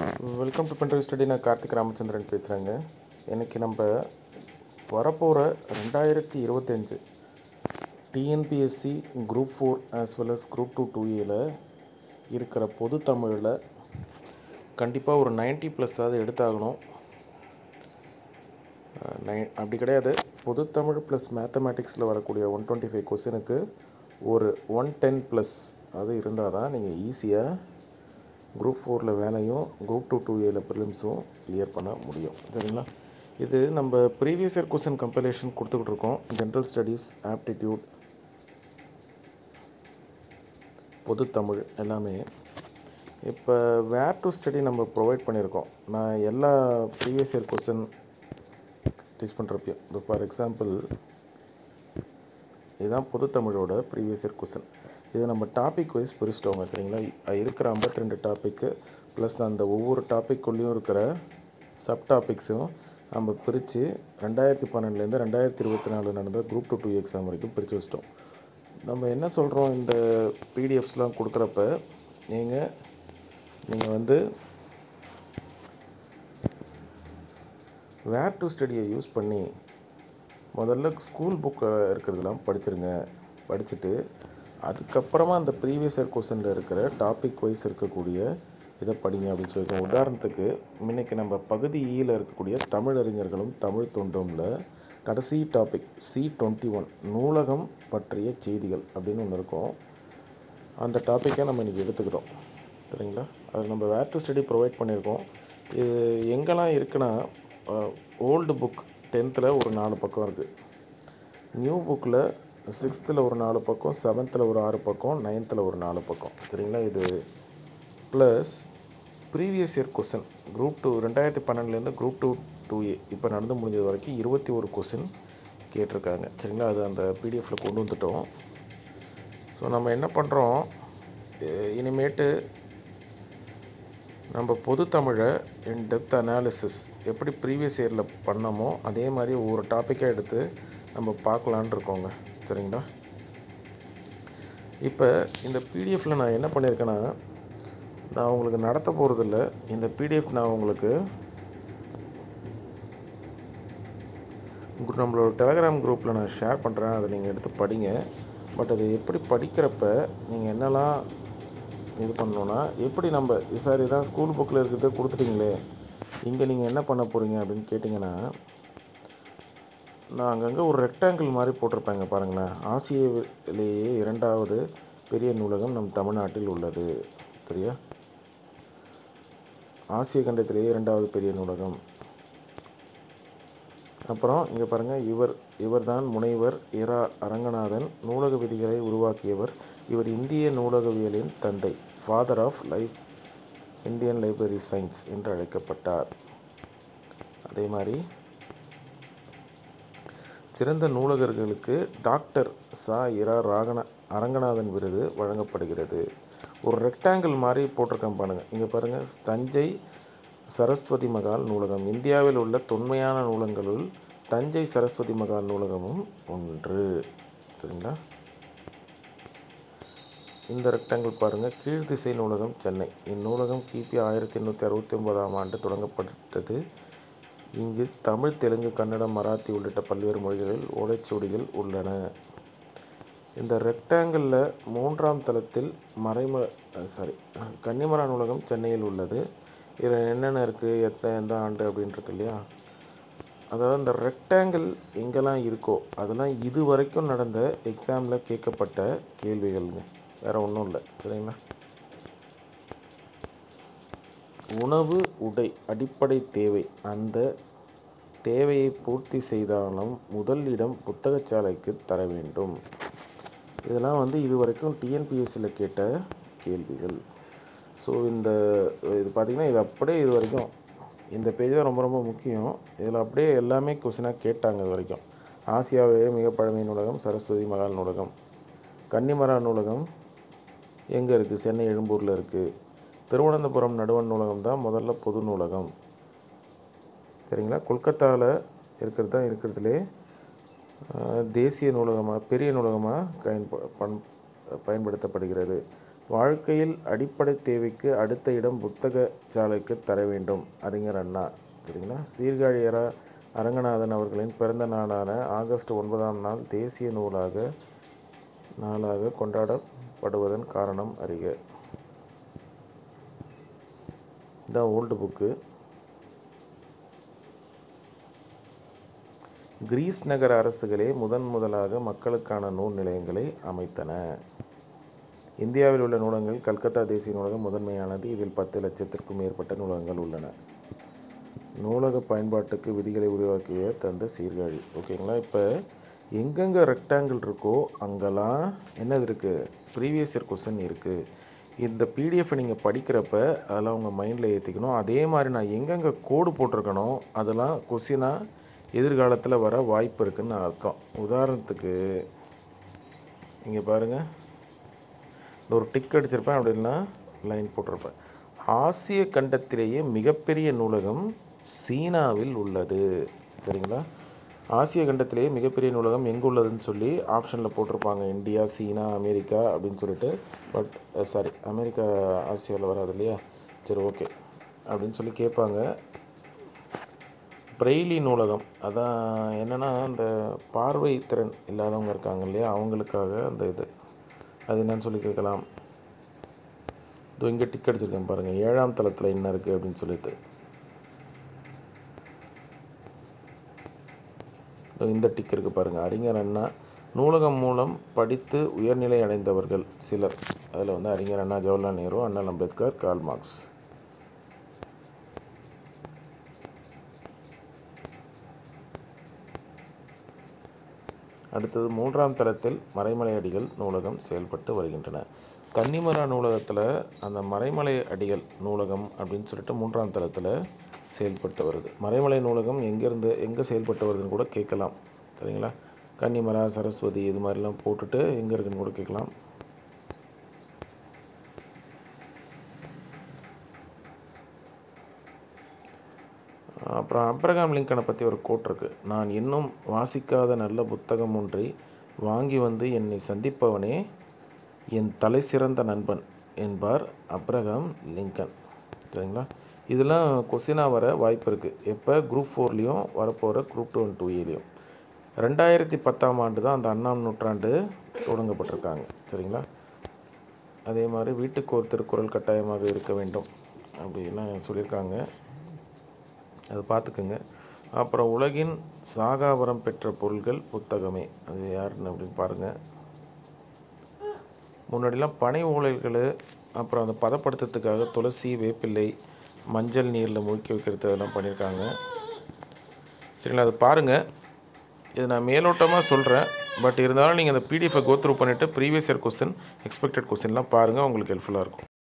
Welcome to pen drive study. நான் கார்த்திக் ராமச்சந்திரன் பேசுகிறேங்க. இன்றைக்கி நம்ம வரப்போகிற 2025 TNPSC group 4 as well as group 2 2ஏல இருக்கிற பொது தமிழில் கண்டிப்பாக ஒரு 90+ எடுத்தாகணும். அப்படி கிடையாது, பொது தமிழ் ப்ளஸ் மேத்தமேட்டிக்ஸில் வரக்கூடிய 125 கொஸ்டினுக்கு ஒரு 110+ அது இருந்தால் தான் நீங்கள் ஈஸியாக குரூப் 4ல் வேலையும் குரூப் 2 2ஏல ப்ரிலிம்ஸும் கிளியர் பண்ண முடியும். சரிங்களா? இது நம்ம ப்ரீவியஸ் இயர் கொஸ்டின் கம்பைலேஷன் கொடுத்துக்கிட்டு இருக்கோம். ஜென்ரல் ஸ்டடீஸ், ஆப்டிடியூட், பொது தமிழ் எல்லாமே. இப்போ வேர் டு ஸ்டடி நம்ம ப்ரொவைட் பண்ணியிருக்கோம். நான் எல்லா ப்ரீவியஸ் இயர் கொஸ்டின் டீச் பண்ணுறப்பையும் இப்போ ஃபார் எக்ஸாம்பிள் இதுதான் பொது தமிழோட ப்ரீவியஸ் இயர் கொஸ்டின். இது நம்ம டாபிக் வைஸ் பிரிச்சிட்டோங்க. சரிங்களா? இருக்கிற 52 டாப்பிக்கு ப்ளஸ் அந்த ஒவ்வொரு டாப்பிக்குள்ளேயும் இருக்கிற சப் டாபிக்ஸும் நம்ம பிரித்து 2012 2024 நடந்த குரூப் 2 2 எக்ஸாம் வரைக்கும் பிரித்து வச்சிட்டோம். நம்ம என்ன சொல்கிறோம், இந்த பிடிஎஃப்ஸ்லாம் கொடுக்குறப்ப நீங்கள் வந்து வேர் டு ஸ்டடியை யூஸ் பண்ணி முதல்ல ஸ்கூல் புக்கை இருக்கிறதெல்லாம் படிச்சுட்டு அதுக்கப்புறமா அந்த ப்ரீவியஸ் இயர் கொஸ்டினில் இருக்கிற டாபிக் வைஸ் இருக்கக்கூடிய இதை படிங்க அப்படின்னு சொல்லியிருக்கோம். உதாரணத்துக்கு இன்றைக்கி நம்ம பகுதி ஈயில் இருக்கக்கூடிய தமிழறிஞர்களும் தமிழ் தொண்டும்ல கடைசி டாபிக் C21 நூலகம் பற்றிய செய்திகள் அப்படின்னு ஒன்று இருக்கும். அந்த டாப்பிக்கை நம்ம இன்றைக்கி எடுத்துக்கிட்டோம். சரிங்களா? அது நம்ம வேர் டு ஸ்டடி ப்ரொவைட் பண்ணியிருக்கோம். இது எங்கெல்லாம் இருக்குன்னா, ஓல்டு புக் 10th ஒரு 4 பக்கம் இருக்குது, நியூ புக்கில் 6th ஒரு 4 பக்கம், 7th ஒரு 6 பக்கம், 9th ஒரு 4 பக்கம். சரிங்களா? இது plus previous year question group 2 2012 group 2 2A இப்போ நடந்து முடிஞ்சது வரைக்கும் 21 கொஸ்டின் கேட்டிருக்காங்க. சரிங்களா? அது அந்த பிடிஎஃப்பில் கொண்டு வந்துட்டோம். ஸோ நம்ம என்ன பண்ணுறோம், இனிமேட்டு நம்ம பொது தமிழை இன் டெப்த் அனாலிசிஸ் எப்படி ப்ரீவியஸ் இயரில் பண்ணமோ அதே மாதிரி ஒவ்வொரு டாப்பிக்காக எடுத்து நம்ம பார்க்கலான் இருக்கோங்க. சரிங்களா? இப்போ இந்த பிடிஎஃப்பில் நான் என்ன பண்ணியிருக்கேன்னா, நான் உங்களுக்கு நடத்த போகிறதில்ல. இந்த பிடிஎஃப் நான் உங்களுக்கு நம்மளோட டெலகிராம் குரூப்பில் நான் ஷேர் பண்ணுறேன். அதை நீங்கள் எடுத்து படிங்க. பட் அது எப்படி படிக்கிறப்ப நீங்கள் என்னெல்லாம் இது பண்ணணுன்னா, எப்படி நம்ம சார் இதான் ஸ்கூல் புக்கில் இருக்கிறத கொடுத்துட்டிங்களே, இங்கே நீங்கள் என்ன பண்ண போகிறீங்க அப்படின்னு கேட்டிங்கன்னா, நான் அங்கங்கே ஒரு ரெக்டாங்கிள் மாதிரி போட்டிருப்பேங்க பாருங்களேன். ஆசியாவிலேயே 2வது பெரிய நூலகம் நம் தமிழ்நாட்டில் உள்ளது. சரியா? ஆசிய கண்டத்திலேயே 2வது பெரிய நூலகம். அப்புறம் இங்கே பாருங்கள், இவர் தான் முனைவர் இரா அரங்கநாதன், நூலக விதிகளை உருவாக்கியவர். இவர் இந்திய நூலகவியலின் தந்தை, father of Indian library science என்று அழைக்கப்பட்டார். அதே மாதிரி சிறந்த நூலகர்களுக்கு டாக்டர் இரா அரங்கநாதன் விருது வழங்கப்படுகிறது. ஒரு ரெக்டாங்கிள் மாதிரி போட்டிருக்கேன் பாருங்கள். இங்கே பாருங்கள், தஞ்சை சரஸ்வதி மகால் நூலகம் இந்தியாவில் உள்ள தொன்மையான நூலகங்களுள் தஞ்சை சரஸ்வதி மகால் நூலகமும் ஒன்று. சரிங்களா? இந்த ரெக்டாங்கிள் பாருங்கள், கீழ்திசை நூலகம் சென்னை. இந்நூலகம் கிபி 1869ஆம் ஆண்டு தொடங்கப்பட்டது. இங்கு தமிழ், தெலுங்கு, கன்னடம், மராத்தி உள்ளிட்ட பல்வேறு மொழிகளில் ஓலைச்சுவடிகள் உள்ளன. இந்த ரெக்டாங்கிளில் 3ஆம் தளத்தில் கன்னிமரா நூலகம் சென்னையில் உள்ளது. இதில் என்னென்ன இருக்குது, எந்த ஆண்டு அப்படின்னு இருக்கு இல்லையா? அதாவது இந்த ரெக்டாங்கிள் எங்கெல்லாம் இருக்கோ அதெல்லாம் இது வரைக்கும் நடந்த எக்ஸாமில் கேட்கப்பட்ட கேள்விகள்ங்க, வேறு ஒன்றும் இல்லை. சரிங்களா? உணவு, உடை அடிப்படை தேவை. அந்த தேவையை பூர்த்தி செய்தாலும் முதல் இடம் புத்தகச்சாலைக்கு தர வேண்டும். இதெல்லாம் இது வரைக்கும் டிஎன்பிஎஸ்சியில் கேட்ட கேள்விகள். ஸோ இது பார்த்திங்கன்னா, இது அப்படியே இது வரைக்கும் இந்த பேஜ் தான் ரொம்ப ரொம்ப முக்கியம். இதில் அப்படியே எல்லாமே கொஸ்டினாக கேட்டாங்க. இது வரைக்கும் ஆசியாவிலேயே மிக பழமை நூலகம் சரஸ்வதி மகால் நூலகம். கன்னிமரா நூலகம் எங்கே இருக்குது? சென்னை எழும்பூரில் இருக்குது. திருவனந்தபுரம் நடுவண் நூலகம் தான் முதல்ல பொது நூலகம். சரிங்களா? கொல்கத்தாவில் இருக்கிறது தான் இருக்கிறதுலே தேசிய நூலகமாக பெரிய நூலகமாக பயன்படுத்தப்படுகிறது. வாழ்க்கையில் அடிப்படை தேவைக்கு அடுத்த இடம் புத்தக சாலைக்கு தர வேண்டும் அறிஞர் அண்ணா. சரிங்களா. சீர்காழி அரங்கநாதன் அவர்களின் பிறந்த நாளான ஆகஸ்ட் 9ஆம் நாள் தேசிய நாளாக கொண்டாடப்படுவதன் காரணம் அறிக. இதான் ஓல்டு புக்கு. கிரீஸ் நகர அரசுகளே முதலாக மக்களுக்கான நூல் நிலையங்களை அமைத்தன. இந்தியாவில் உள்ள நூலகங்கள் கல்கத்தா தேசிய நூலகம் முதன்மையானது. இதில் 10 லட்சத்திற்கும் மேற்பட்ட நூலகங்கள் உள்ளன. நூலக பயன்பாட்டுக்கு விதிகளை உருவாக்கிய தந்த சீர்காழி. ஓகேங்களா. இப்போ எங்கெங்கே ரெக்டாங்கிள் இருக்கோ அங்கெல்லாம் என்னது இருக்குது, ப்ரீவியஸ் இயர் கொஸ்டின் இருக்குது. இந்த பிடிஎஃப்பை நீங்கள் படிக்கிறப்ப அதெல்லாம் உங்கள் மைண்டில் ஏற்றிக்கணும். அதே மாதிரி நான் எங்கெங்கே கோடு போட்டிருக்கணும் அதெல்லாம் கொஸ்டினாக எதிர்காலத்தில் வர வாய்ப்பு இருக்குதுன்னு அர்த்தம். உதாரணத்துக்கு இங்கே பாருங்கள், ஒரு டிக் அடிச்சிருப்பேன், அப்படின்னா லைன் போட்டிருப்பேன். ஆசிய கண்டத்திலேயே மிகப்பெரிய நூலகம் சீனாவில் உள்ளது. சரிங்களா. ஆசிய கண்டத்திலேயே மிகப்பெரிய நூலகம் எங்கே உள்ளதுன்னு சொல்லி ஆப்ஷனில் போட்டிருப்பாங்க. இந்தியா, சீனா, அமெரிக்கா அப்படின்னு சொல்லிட்டு. பட் அமெரிக்கா ஆசியாவில் வராது இல்லையா. சரி, ஓகே அப்படின்னு சொல்லி கேட்பாங்க. பிரெய்லி நூலகம், அதான் என்னென்னா அந்த பார்வை திறன் இல்லாதவங்க இருக்காங்க இல்லையா, அவங்களுக்காக அந்த இது அது என்னன்னு சொல்லி கேட்கலாம். இது இங்கே டிக் அடிச்சிருக்கேன் பாருங்கள், 7ஆம் தளத்தில் என்ன இருக்குது அப்படின்னு சொல்லிட்டு. இந்த டிக் இருக்குது பாருங்கள், அறிஞர் அண்ணா நூலகம் மூலம் படித்து உயர்நிலை அடைந்தவர்கள் சிலர். அதில் அறிஞர் அண்ணா, ஜவஹர்லால் நேரு, அண்ணா அம்பேத்கர், கார்ல் மார்க்ஸ். அடுத்தது 3ஆம் தளத்தில் மறைமலை அடிகள் நூலகம் செயல்பட்டு வருகின்றன. கன்னிமரா நூலகத்தில் அந்த மறைமலை அடிகள் நூலகம் அப்படின்னு சொல்லிட்டு 3ஆம் தளத்தில் செயல்பட்டு வருது. மறைமலை நூலகம் எங்கே செயல்பட்டு வருதுன்னு கூட கேட்கலாம். சரிங்களா. கன்னிமரா, சரஸ்வதி இது மாதிரிலாம் போட்டுட்டு எங்கே இருக்குன்னு கூட கேட்கலாம். அப்புறம் அப்ரஹாம் லிங்கனை பற்றி ஒரு கோட் இருக்குது. நான் இன்னும் வாசிக்காத நல்ல புத்தகம் ஒன்றை வாங்கி வந்து என்னை சந்திப்பவனே என் தலை சிறந்த நண்பன் என்பார் அப்ரஹாம் லிங்கன். சரிங்களா. இதெல்லாம் கொஸ்டினாக வர வாய்ப்பு இருக்குது. எப்போ குரூப் 4லேயும் வரப்போகிற குரூப் 2 and 2Aலையும். 2010ஆம் ஆண்டு தான் அந்த அண்ணாம் நூற்றாண்டு தொடங்கப்பட்டிருக்காங்க. சரிங்களா. அதே மாதிரி வீட்டுக்கு ஒரு திருக்குறள் கட்டாயமாக இருக்க வேண்டும் அப்படின்லாம் சொல்லியிருக்காங்க. அதை பார்த்துக்குங்க. அப்புறம் உலகின் சாகாவரம் பெற்ற பொருள்கள் புத்தகமே, அது யாருன்னு அப்படின்னு பாருங்கள். முன்னாடிலாம் பனை ஓலைகள், அப்புறம் அதை பதப்படுத்துறதுக்காக துளசி, வேப்பிள்ளை, மஞ்சள் நீரில் மூழ்கி வைக்கிறது அதெல்லாம் பண்ணியிருக்காங்க. சரிங்களா. அது பாருங்கள். இது நான் மேலோட்டமாக சொல்கிறேன். பட் இருந்தாலும் நீங்கள் அந்த பிடிஎஃப்பை கோத்ரூ பண்ணிவிட்டு ப்ரீவியஸ் இயர் கொஸ்டின், எக்ஸ்பெக்டட் கொஸ்டின்லாம் பாருங்கள், உங்களுக்கு ஹெல்ப்ஃபுல்லாக இருக்கும்.